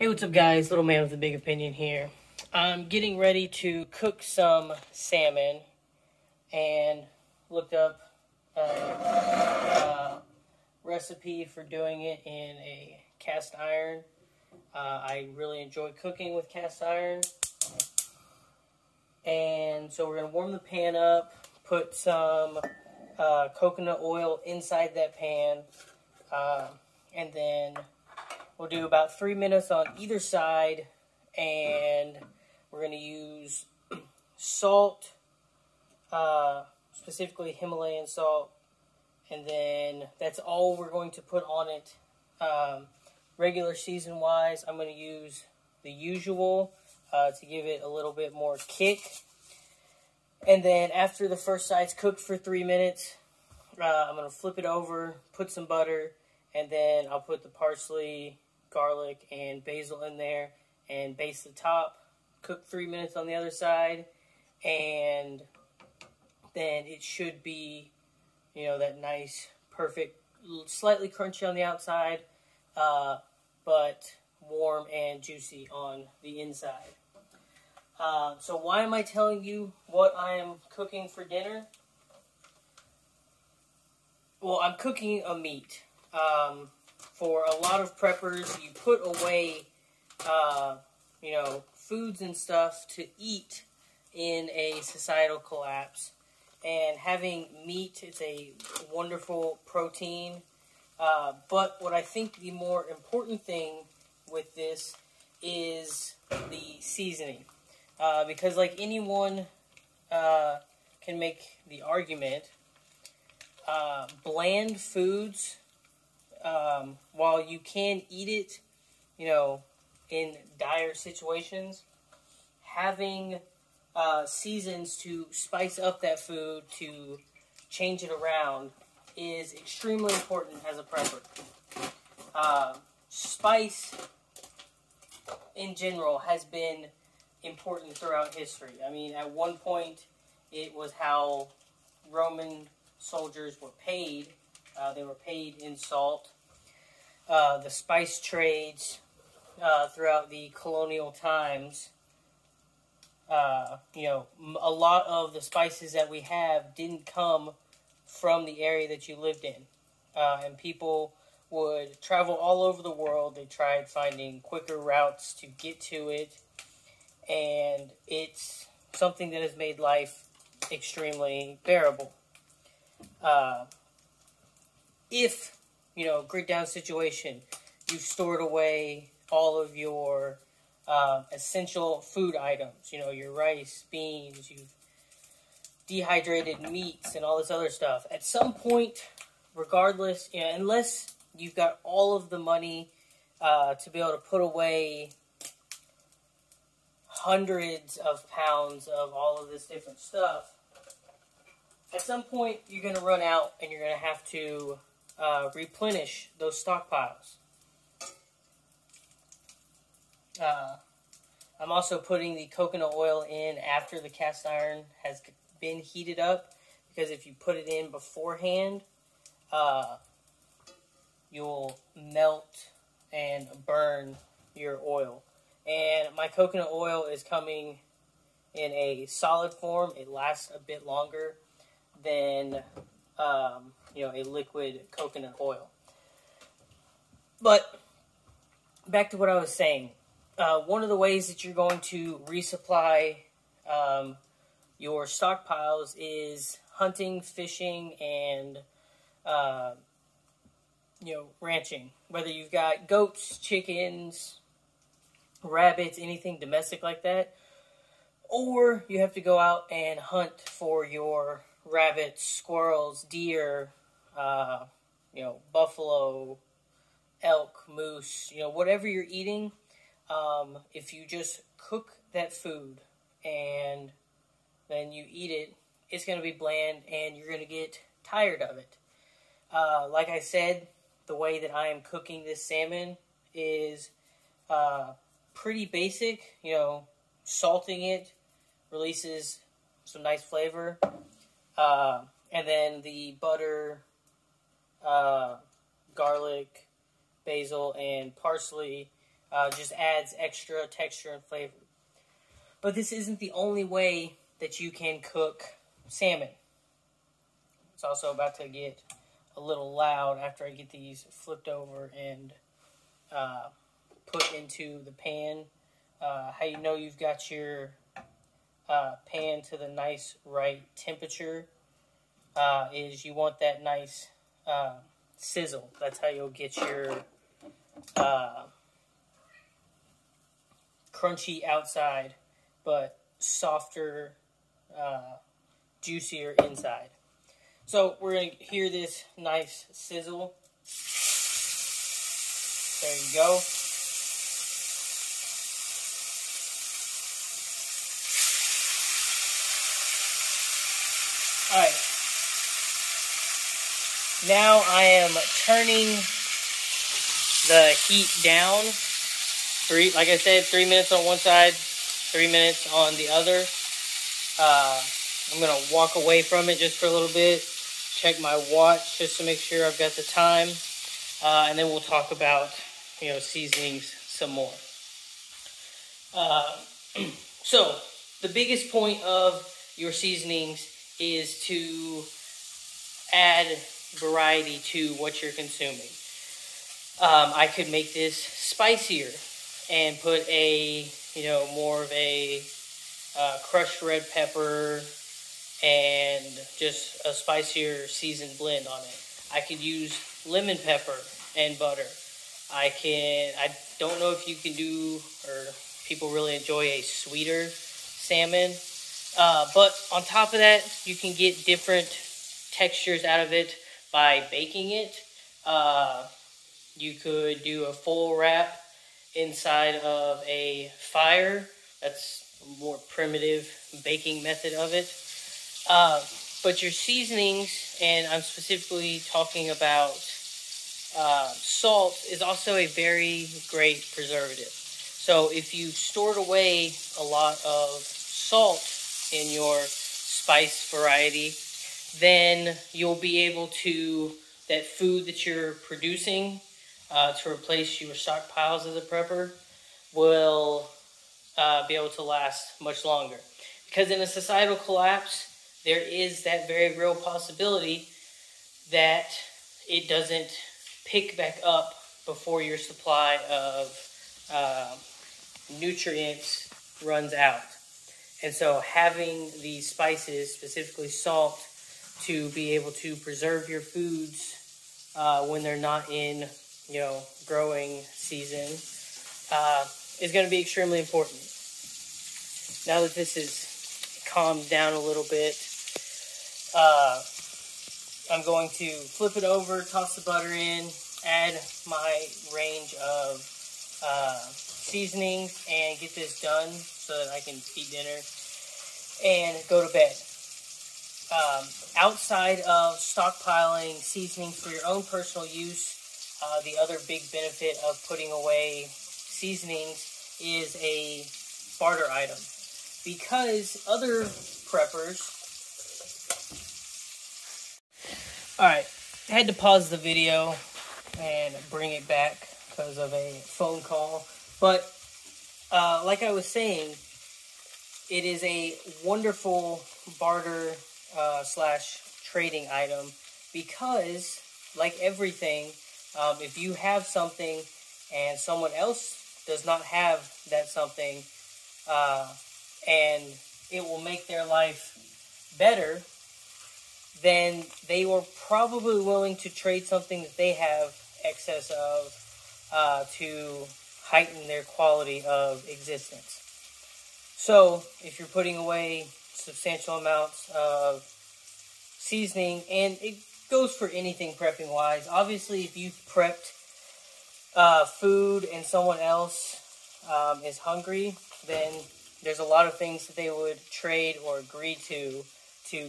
Hey, what's up, guys? Little man with a big opinion here. I'm getting ready to cook some salmon and looked up a recipe for doing it in a cast iron. I really enjoy cooking with cast iron. And so we're going to warm the pan up, put some coconut oil inside that pan, and then we'll do about 3 minutes on either side, and we're going to use salt, specifically Himalayan salt, and then that's all we're going to put on it. Regular season-wise, I'm going to use the usual to give it a little bit more kick. And then after the first side's cooked for 3 minutes, I'm going to flip it over, put some butter, and then I'll put the parsley, garlic, and basil in there and baste the top. Cook 3 minutes on the other side, and then it should be, that nice, perfect, slightly crunchy on the outside, but warm and juicy on the inside. So why am I telling you what I am cooking for dinner? Well, I'm cooking a meat. For a lot of preppers, you put away, foods and stuff to eat in a societal collapse. And having meat, it's a wonderful protein. But what I think the more important thing with this is the seasoning. Because like anyone can make the argument, bland foods, while you can eat it, in dire situations, having seasons to spice up that food, to change it around, is extremely important as a prepper. Spice, in general, has been important throughout history. I mean, at one point, it was how Roman soldiers were paid. They were paid in salt. The spice trades throughout the colonial times, a lot of the spices that we have didn't come from the area that you lived in. And people would travel all over the world. They tried finding quicker routes to get to it. And it's something that has made life extremely bearable. If, grid down situation, you've stored away all of your essential food items, your rice, beans, you've dehydrated meats and all this other stuff. At some point, regardless, unless you've got all of the money to be able to put away hundreds of pounds of all of this different stuff, at some point you're going to run out and you're going to have to replenish those stockpiles. I'm also putting the coconut oil in after the cast iron has been heated up, because if you put it in beforehand, you'll melt and burn your oil. And my coconut oil is coming in a solid form. It lasts a bit longer than a liquid coconut oil. But back to what I was saying. One of the ways that you're going to resupply your stockpiles is hunting, fishing, and ranching. Whether you've got goats, chickens, rabbits, anything domestic like that, or you have to go out and hunt for your rabbits, squirrels, deer, buffalo, elk, moose, whatever you're eating. If you just cook that food and then you eat it, it's going to be bland and you're going to get tired of it. Like I said, the way that I am cooking this salmon is pretty basic. Salting it releases some nice flavor. And then the butter, garlic, basil, and parsley Just adds extra texture and flavor. But this isn't the only way that you can cook salmon. It's also about to get a little loud after I get these flipped over and put into the pan. How you know you've got your pan to the nice right temperature is you want that nice sizzle. That's how you'll get your crunchy outside, but softer, juicier inside. So we're going to hear this nice sizzle. There you go. Alright. Now I am turning the heat down. Like I said, 3 minutes on one side, 3 minutes on the other. I'm going to walk away from it just for a little bit, check my watch just to make sure I've got the time, and then we'll talk about, seasonings some more. So, the biggest point of your seasonings is to add variety to what you're consuming. I could make this spicier and put more of a crushed red pepper and just a spicier seasoned blend on it. I could use lemon pepper and butter. I don't know if you can do, or people really enjoy a sweeter salmon. But on top of that, you can get different textures out of it by baking it. You could do a full wrap inside of a fire. That's a more primitive baking method of it. But your seasonings, and I'm specifically talking about salt, is also a very great preservative. So if you stored away a lot of salt in your spice variety, then you'll be able to, that food that you're producing to replace your stockpiles as a prepper will be able to last much longer. Because in a societal collapse, there is that very real possibility that it doesn't pick back up before your supply of nutrients runs out. And so having these spices, specifically salt, to be able to preserve your foods when they're not in, growing season is going to be extremely important. Now that this is calmed down a little bit, I'm going to flip it over, toss the butter in, add my range of seasonings, and get this done so that I can eat dinner and go to bed. Outside of stockpiling seasonings for your own personal use, the other big benefit of putting away seasonings is a barter item. Because other preppers... Alright, I had to pause the video and bring it back because of a phone call. But, like I was saying, it is a wonderful barter slash trading item because, like everything, if you have something and someone else does not have that something, and it will make their life better, then they were probably willing to trade something that they have excess of to heighten their quality of existence. So, if you're putting away substantial amounts of seasoning, and it goes for anything prepping-wise. Obviously, if you've prepped food and someone else is hungry, then there's a lot of things that they would trade or agree to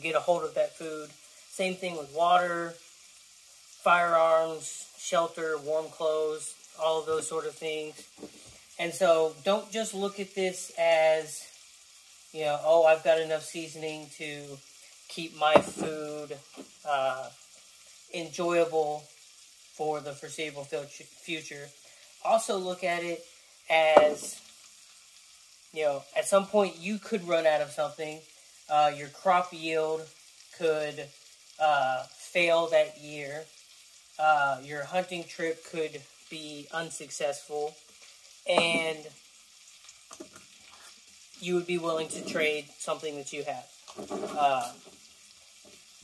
get a hold of that food. Same thing with water, firearms, shelter, warm clothes, all of those sort of things. And so don't just look at this as, I've got enough seasoning to keep my food enjoyable for the foreseeable future. Also look at it as, you know, at some point you could run out of something. Your crop yield could fail that year. Your hunting trip could be unsuccessful, and you would be willing to trade something that you have.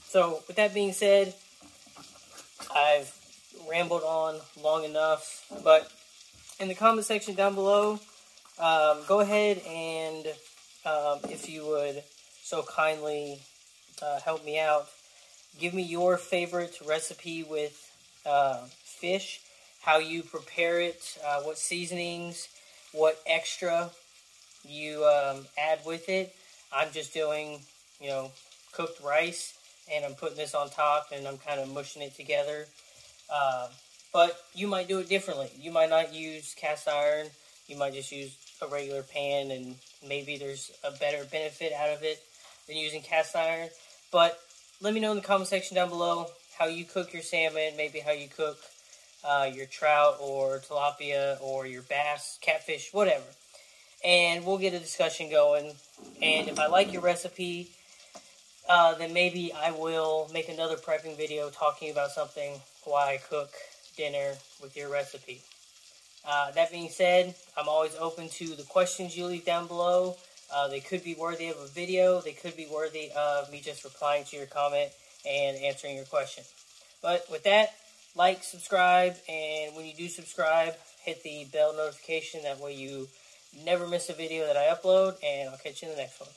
So with that being said, I've rambled on long enough, but in the comment section down below, go ahead and if you would so kindly help me out, give me your favorite recipe with fish, how you prepare it, what seasonings, what extra you add with it. I'm just doing, you know, cooked rice, and I'm putting this on top, and I'm kind of mushing it together. But you might do it differently. You might not use cast iron. You might just use a regular pan, and maybe there's a better benefit out of it than using cast iron. But let me know in the comment section down below how you cook your salmon, maybe how you cook your trout or tilapia or your bass, catfish, whatever. And we'll get a discussion going. And if I like your recipe, then maybe I will make another prepping video talking about something, why I cook dinner with your recipe. That being said, I'm always open to the questions you leave down below. They could be worthy of a video. They could be worthy of me just replying to your comment and answering your question. But with that, like, subscribe, and when you do subscribe, hit the bell notification. That way you never miss a video that I upload, and I'll catch you in the next one.